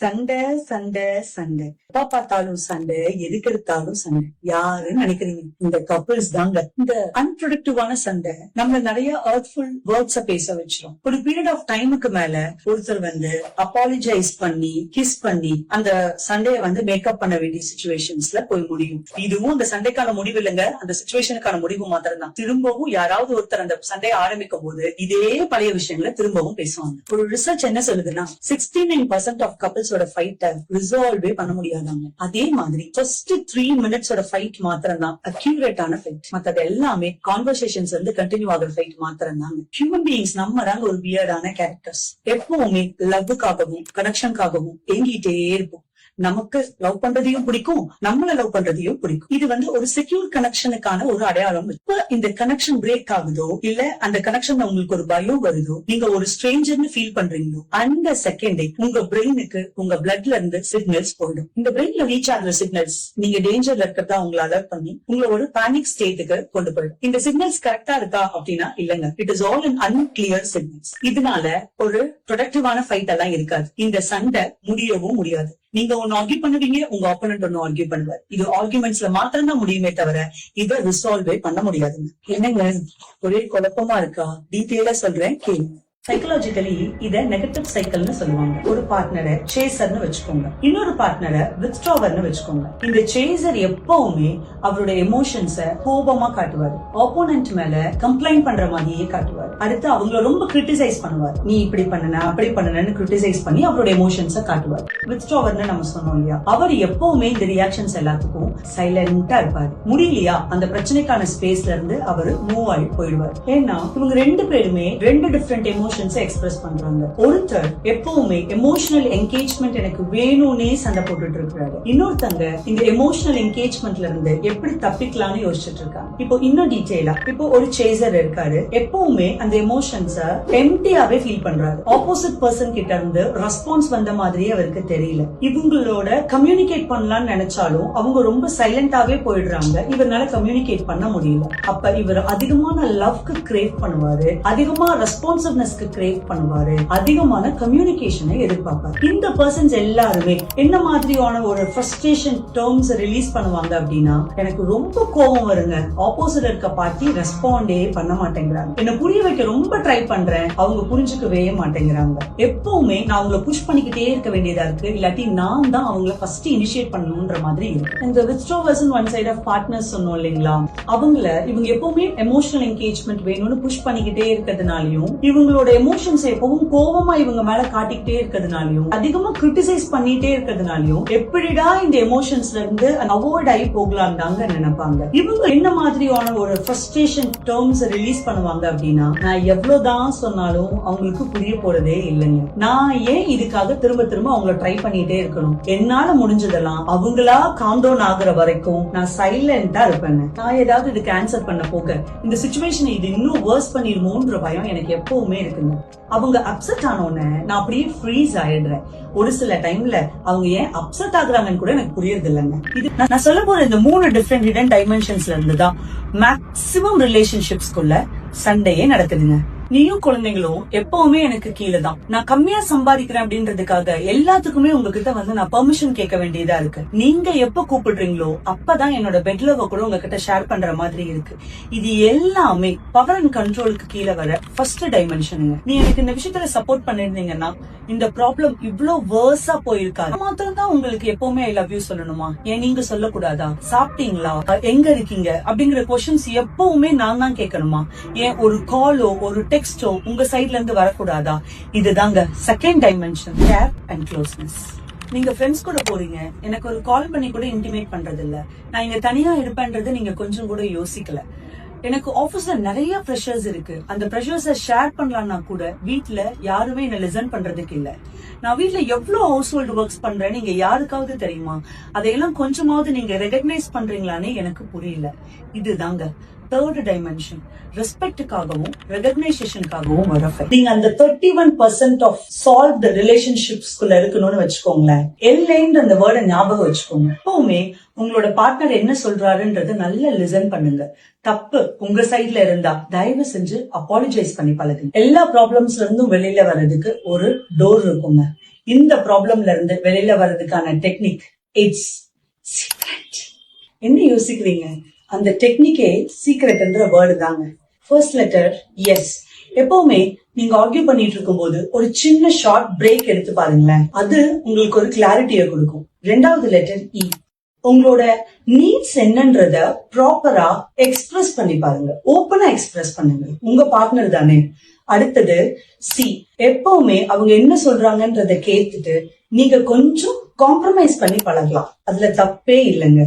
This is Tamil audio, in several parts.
சண்டை சண்டை சண்டை எப்ப பார்த்தாலும் சண்டை, எதுக்கு எடுத்தாலும் சண்டை. யாருன்னு நினைக்கிறீங்க? இந்த கப்பிள்ஸ் தாங்க. இந்த அன்ப்ரொடக்டிவான சண்டை நம்மள நிறைய ஹர்ட்ஃபுல் வேர்ட்ஸ பேச வச்சிரும். ஒரு பீரியட் ஆஃப் டைமுக்கு மேல ஒருத்தர் அப்பாலஜைஸ் பண்ணி கிஸ் பண்ணி அந்த சண்டையை மேக்கப் பண்ண வேண்டிய சிச்சுவேஷன்ஸ்ல போய் முடியும். இதுவும் அந்த சண்டைக்கான முடிவு இல்லைங்க, அந்த சிச்சுவேஷனுக்கான முடிவு மாத்திரம் தான். திரும்பவும் யாராவது ஒருத்தர் அந்த சண்டையை ஆரம்பிக்கும் போது இதே பழைய விஷயங்களை திரும்பவும் பேசுவாங்க. ஒரு ரிசர்ச் என்ன சொல்லுதுன்னா 69% ஆஃப் கப்பிள்ஸோட ஃபைட்டை ரிசால்வே பண்ண முடியாதாங்க. அதே மாதிரி ஃபர்ஸ்ட் 3 மினிட்ஸோட ஃபைட் மாத்திரம் தான் அக்யூரேட்டான ஃபைட். மத்தது எல்லாமே கான்வர்சேஷன்ஸ் கண்டினியூ ஆகிற ஃபைட் மாத்திரம் தாங்க. ஹியூமன் பீயிங்ஸ் நம்ம தாங்க ஒரு வியர்டான கேரக்டர்ஸ். எப்பவுமே லவ்வுக்காகவும் கனெக்ஷனுக்காகவும் ஏங்கிட்டே இருப்போம். நமக்கு லவ் பண்றதையும் பிடிக்கும், நம்மள லவ் பண்றதையும் பிடிக்கும். இது ஒரு செக்யூர் கனெக்ஷனுக்கான ஒரு அடையாளம். இப்ப இந்த கனெக்ஷன் பிரேக் ஆகுதோ, இல்ல அந்த கனெக்ஷன் உங்களுக்கு ஒரு பயம் வருதோ, நீங்க ஒரு ஸ்ட்ரேஞ்சர்னு ஃபீல் பண்றீங்களோ, அந்த செகண்டே உங்க பிரெயினுக்கு உங்க பிளட்ல இருந்து சிக்னல்ஸ் போயிடும். இந்த பிரெயின்ல ரீச் ஆகுற சிக்னல்ஸ் நீங்க டேஞ்சர்ல இருக்கிறதா உங்களை அலர்ட் பண்ணி உங்களை ஒரு பேனிக் ஸ்டேட்டுக்கு கொண்டு போயிடும். இந்த சிக்னல்ஸ் கரெக்டா இருக்கா அப்படின்னா இல்லங்க, it is all in unclear signals. இதனால ஒரு ப்ரொடக்டிவான ஃபைட் எல்லாம் இருக்காது. இந்த சண்டை முடியவும் முடியாது. நீங்க ஒன்னு ஆர்கியூ பண்ணுவீங்க, உங்க ஆப்போனன்ட் ஒன்னு ஆர்கியூ பண்ணுவார். இது ஆர்கியூமெண்ட்ஸ்ல மாத்திரம் தான் முடியுமே தவிர இதை ரிசால்வே பண்ண முடியாதுங்க. என்னங்க ஒரே குழப்பமா இருக்கா? டீட்டெயிலா சொல்றேன் கேளுங்க. சைக்கலாஜிக்கலி இத நெகட்டிவ் சைக்கிள்னு சொல்லுவாங்க. ஒரு பார்ட்னரை சேசர்னு வச்சுக்கோங்க, இன்னொரு பார்ட்னரை வித்ட்ராவர்னு வச்சுக்கோங்க. இந்த சேசர் எப்பவுமே அவருடைய எமோஷன்ஸ கோபமா காட்டுவாரு, ஆப்போனன்ட் மேல கம்ப்ளைண்ட் பண்ற மாதிரியே காட்டுவாரு. அடுத்து அவங்கள ரொம்ப கிரிட்டிசைஸ் பண்ணுவார். நீ இப்படி பண்ணன அப்படி பண்ணனு கிரிட்டிசைஸ் பண்ணி அவருடைய எமோஷன்ஸ காட்டுவார். வித்ட்ராவர்னு நம்ம சொன்னோம் இல்லையா, அவர் எப்பவுமே இந்த ரியாக்ஷன்ஸ் எல்லாத்துக்கும் சைலண்டா இருப்பாரு. முடியலையா அந்த பிரச்சனைக்கான ஸ்பேஸ்ல இருந்து அவரு மூவ் ஆகி போயிடுவார். ஏன்னா இவங்க ரெண்டு பேருமே ரெண்டு டிஃபரெண்ட் எமோஷன்ஸ் எக்ஸ்பிரஸ் பண்றாங்க. ஒருத்தர் எப்பவுமே எமோஷனல் என்கேஜ்மெண்ட் எனக்கு வேணும்னே சண்டை போட்டுட்டு இருக்காரு, இன்னொருத்தங்க இந்த எமோஷனல் என்கேஜ்மெண்ட்ல இருந்து எப்படி தப்பிக்கலாம்னு யோசிச்சுட்டு இருக்காங்க. இப்போ இன்னும் டீடைலா, இப்போ ஒரு சேசர் இருக்காரு, எப்பவுமே அந்த எமோஷன்ஸ எம்டியாவே ஃபீல் பண்றாரு. ஆப்போசிட் பர்சன் கிட்ட இருந்து ரெஸ்பான்ஸ் வந்த மாதிரியே அவருக்கு தெரியல. இவங்களோட கம்யூனிகேட் பண்ணலாம்னு நினைச்சாலும் அவங்க ரொம்ப சைலண்டாவே போயிடுறாங்க. இவரால கம்யூனிகேட் பண்ண முடியல. அப்ப இவர் அதிகமான லவ்க்கு கிரேவ் பண்ணுவாரு, அதிகமா ரெஸ்பான்சிவ்னஸ் கிரியேட் பண்ணுவாரு, அதிகமான கம்யூனிகேஷனை எதிர்பார்ப்பாரு. இந்த பர்சன்ஸ் எல்லாருமே என்ன மாதிரியான ஒரு ஃப்ரஸ்ட்ரேஷன் டேர்ம்ஸ் ரிலீஸ் பண்ணுவாங்க அப்படின்னா, எனக்கு ரொம்ப கோபம் வருங்க, ஆப்போசிட் இருக்க பார்ட்டி ரெஸ்பாண்டே பண்ண மாட்டேங்கிறாங்க, என்ன புரிய வைக்க ரொம்ப ட்ரை பண்றேன், அவங்க புரிஞ்சுக்கவே மாட்டேங்கிறாங்க. எப்பவுமே நான் அவங்களை புஷ் பண்ணிக்கிட்டே இருக்க வேண்டியதா இருக்கு, இல்லாட்டி நான் தான் அவங்கள ஃபர்ஸ்ட் இனிஷியேட் பண்ணணும்ன்ற மாதிரி இருக்கு. இந்த வித்ட்ராவர்ஸ் ஒன் சைட் ஆஃப் பார்ட்னர்ஸ் சொன்னோம் இல்லைங்களா, இவங்க எப்பவுமே எமோஷனல் என்கேஜ்மெண்ட் வேணும்னு புஷ் பண்ணிக்கிட்டே இருக்கிறதுனாலையும், இவங்களோட எமோஷன்ஸ் எப்பவும் கோபமா இவங்க மேல காட்டிக்கிட்டே இருக்கிறதுனாலயும், அதிகமா கிரிட்டிசைஸ் பண்ணிட்டே இருக்கிறதுனாலயும் எப்படிடா இந்த எமோஷன்ஸ்ல இருந்து அவாய்ட் ஆகி போகலாம் தாங்க நினைப்பாங்க. இவங்க என்ன மாதிரியான ஒரு ஃப்ரஸ்ட்ரேஷன் டேர்ம்ஸ் ரிலீஸ் பண்ணுவாங்க அப்படின்னா, நான் எவ்வளவுதான் சொன்னாலும் அவங்களுக்கு புரிய போறதே இல்லைங்க. நான் ஏன் இதுக்காக திரும்ப திரும்ப அவங்கள ட்ரை பண்ணிட்டே இருக்கணும்? என்னால முடிஞ்சதெல்லாம் அவங்களா காம் டவுன் ஆகுற வரைக்கும் நான் சைலண்டா இருப்பேன். நான் ஏதாவது இதுக்கு ஆன்சர் பண்ண போக இந்த சிச்சுவேஷன் இது இன்னும் வர்ஸ் பண்ணிருமோன்ற பயம் எனக்கு எப்பவுமே இருக்குங்க. அவங்க அப்செட் ஆனோன்னு நான் அப்படியே ஃப்ரீஸ் ஆயிடுறேன். ஒரு சில டைம்ல அவங்க ஏன் அப்செட் ஆகுறாங்கன்னு கூட எனக்கு புரியுது இல்லைங்க. இது நான் சொல்ல போற இந்த 3 டிஃபரெண்ட் ஹிடன் டைமென்ஷன்ஸ்ல இருந்துதான் மேக்சிமம் ரிலேஷன்ஷிப்ஸ்குள்ள சண்டையே நடக்குதுங்க. நீயும் குழந்தைங்களும் எப்பவுமே எனக்கு கீழே தான். நான் கம்மியா சம்பாதிக்கிறேன் அப்படின்றதுக்காக எல்லாத்துக்குமே உங்ககிட்ட நான் பெர்மிஷன் கேட்க வேண்டியதா இருக்கு. நீங்க எப்ப கூப்பிடுறீங்களோ அப்பதான் என்னோட பெட்லவ கூட உங்ககிட்ட ஷேர் பண்ற மாதிரி இருக்கு. இது எல்லாமே பவர் அண்ட் கண்ட்ரோலுக்கு கீழே வர ஃபர்ஸ்ட் டைமென்ஷனுங்க. நீ எனக்கு இந்த விஷயத்துல சப்போர்ட் பண்ணிருந்தீங்கன்னா இந்த ப்ராப்ளம் இவ்வளவு வேர்ஸா போயிருக்காது. மாத்திரம் தான் உங்களுக்கு எப்பவுமே ஐ லவ் யூ சொல்லணுமா? ஏன் நீங்க சொல்லக்கூடாதா? சாப்பிட்டீங்களா, எங்க இருக்கீங்க அப்படிங்கிற क्वेश्चंस எப்பவுமே நான் தான் கேட்கணுமா? ஏன் ஒரு காலோ ஒரு டெக்ஸ்டோ உங்க சைட்ல இருந்து வரக்கூடாதா? இதுதாங்க second dimension, care and closeness. நீங்க ஃப்ரெண்ட்ஸ் கூட போறீங்க, எனக்கு ஒரு கால் பண்ணி கூட இன்டிமேட் பண்றது இல்ல, நான் இங்க தனியா இருப்பேன்றது நீங்க கொஞ்சம் கூட யோசிக்கல. எனக்கு ஆபீஸ்ல நிறைய ப்ரெஷர்ஸ் இருக்கு, அந்த ப்ரெஷர்ஸ ஷேர் பண்ணலாம்னா கூட வீட்ல யாருமே என்ன லிசன் பண்றதுக்கு இல்ல. நான் வீட்ல எவ்வளவு ஹவுஸ் ஹோல்டு ஒர்க்ஸ் பண்றேன் நீங்க யாருக்காவது தெரியுமா? அதையெல்லாம் கொஞ்சமாவது நீங்க ரெகக்னைஸ் பண்றீங்களான்னு எனக்கு புரியல. இதுதாங்க தேர்ட் டைமென்ஷன் ரெஸ்பெக்டுக்காகவும் ரெகக்னைசேஷனுக்காகவும் வர fight. நீங்க அந்த 31% ஆஃப் சால்வ் ரிலேஷன்ஷிப்ஸ்குள்ள இருக்கணும்னு வச்சுக்கோங்களேன். எல்லைன்ற அந்த வேர்டை ஞாபகம் வச்சுக்கோங்க. எப்பவுமே உங்களோட பார்ட்னர் என்ன சொல்றாருன்றது நல்லா லிசன் பண்ணுங்க. தப்பு உங்க சைட்ல இருந்தா தயவு செஞ்சு அப்பாலஜைஸ் பண்ணி பழகுங்க. எல்லா ப்ராப்ளம்ஸ்ல இருந்தும் வெளியில வர்றதுக்கு ஒரு டோர் இருக்குங்க. இந்த ப்ராப்ளம்ல இருந்து வெளியில வர்றதுக்கான டெக்னிக் இட்ஸ் சீக்ரெட். என்ன யோசிக்கிறீங்க? அந்த டெக்னிக்கே சீக்ரெட்ன்ற வேர்டு தாங்க. First letter S. எப்பவுமே நீங்க ஆர்கியூ பண்ணிட்டு இருக்கும் போது ஒரு சின்ன ஷார்ட் பிரேக் எடுத்து பாருங்களேன். அது உங்களுக்கு ஒரு கிளாரிட்டியை கொடுக்கும். ரெண்டாவது லெட்டர் இ. உங்களோட நீட்ஸ் என்னன்றத ப்ராப்பரா எக்ஸ்பிரஸ் பண்ணி பாருங்க. ஓப்பனா எக்ஸ்பிரஸ் பண்ணுங்க. உங்க பார்ட்னர் தானே. அடுத்தது சி. எப்பவுமே அவங்க என்ன சொல்றாங்கன்றத கேட்டுட்டு நீங்க கொஞ்சம் காம்ப்ரமைஸ் பண்ணி பழகலாம். அதுல தப்பே இல்லைங்க.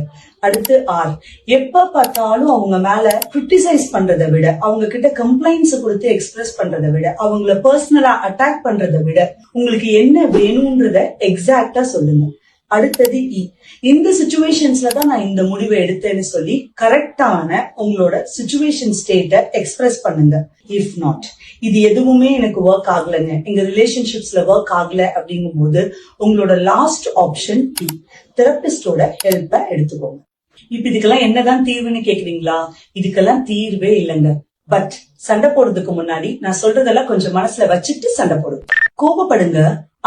அடுத்து ஆர். எப்ப பார்த்தாலும் அவங்க மேல கிரிட்டிசைஸ் பண்றதை விட, அவங்க கிட்ட கம்ப்ளைண்ட்ஸ் கொடுத்து எக்ஸ்பிரஸ் பண்றதை விட, அவங்கள பர்சனலா அட்டாக் பண்றதை விட உங்களுக்கு என்ன வேணும்ன்றத எக்ஸாக்டா சொல்லுங்க. அடுத்தது இ. இந்த சிச்சுவேஷன்ஸ்ல தான் நான் இந்த முடிவை எடுத்தேன்னு சொல்லி கரெக்டான உங்களோட சிச்சுவேஷன் ஸ்டேட்டை எக்ஸ்பிரஸ் பண்ணுங்க. இஃப் நாட், இது எதுவுமே எனக்கு ஒர்க் ஆகலைங்க, எங்க ரிலேஷன்ஷிப்ஸ்ல ஒர்க் ஆகல அப்படிங்கும் போது உங்களோட லாஸ்ட் ஆப்ஷன் இ. தெரபிஸ்டோட ஹெல்ப்பை எடுத்துக்கோங்க. இப்ப இதுக்கெல்லாம் என்னதான் தீர்வுன்னு கேக்குறீங்களா? இதுக்கெல்லாம் தீர்வே இல்லைங்க. பட் சண்டை போடுறதுக்கு முன்னாடி நான் சொல்றதெல்லாம் கொஞ்சம் மனசுல வச்சுட்டு சண்டை போடுங்க. கோபப்படுங்க,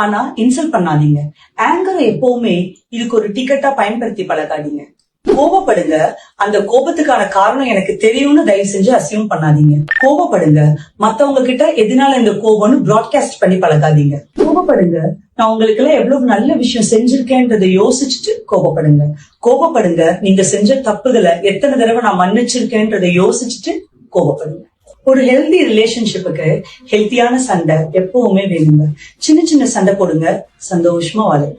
ஆனா இன்சல்ட் பண்ணாதீங்க. ஆங்கரை எப்பவுமே இதுக்கு ஒரு டிக்கெட்டா பயன்படுத்தி பழகாதீங்க. கோபப்படுங்க, அந்த கோபத்துக்கான காரணம் எனக்கு தெரியும்னு தயவு செஞ்சு அசியூம் பண்ணாதீங்க. கோபப்படுங்க, மத்தவங்க கிட்ட எதனால இந்த கோபம்னு பிராட்காஸ்ட் பண்ணி பழகாதீங்க. கோபப்படுங்க, நான் உங்களுக்கு எல்லாம் எவ்வளவு நல்ல விஷயம் செஞ்சிருக்கேன்றதை யோசிச்சுட்டு கோபப்படுங்க. கோபப்படுங்க, நீங்க செஞ்ச தப்புகளை எத்தனை தடவை நான் மன்னிச்சிருக்கேன்றதை யோசிச்சுட்டு கோபப்படுங்க. ஒரு ஹெல்தி ரிலேஷன்ஷிப்புக்கு ஹெல்த்தியான சண்டை எப்பவுமே வேணுங்க. சின்ன சின்ன சண்டை போடுங்க, சந்தோஷமா வாழுங்க.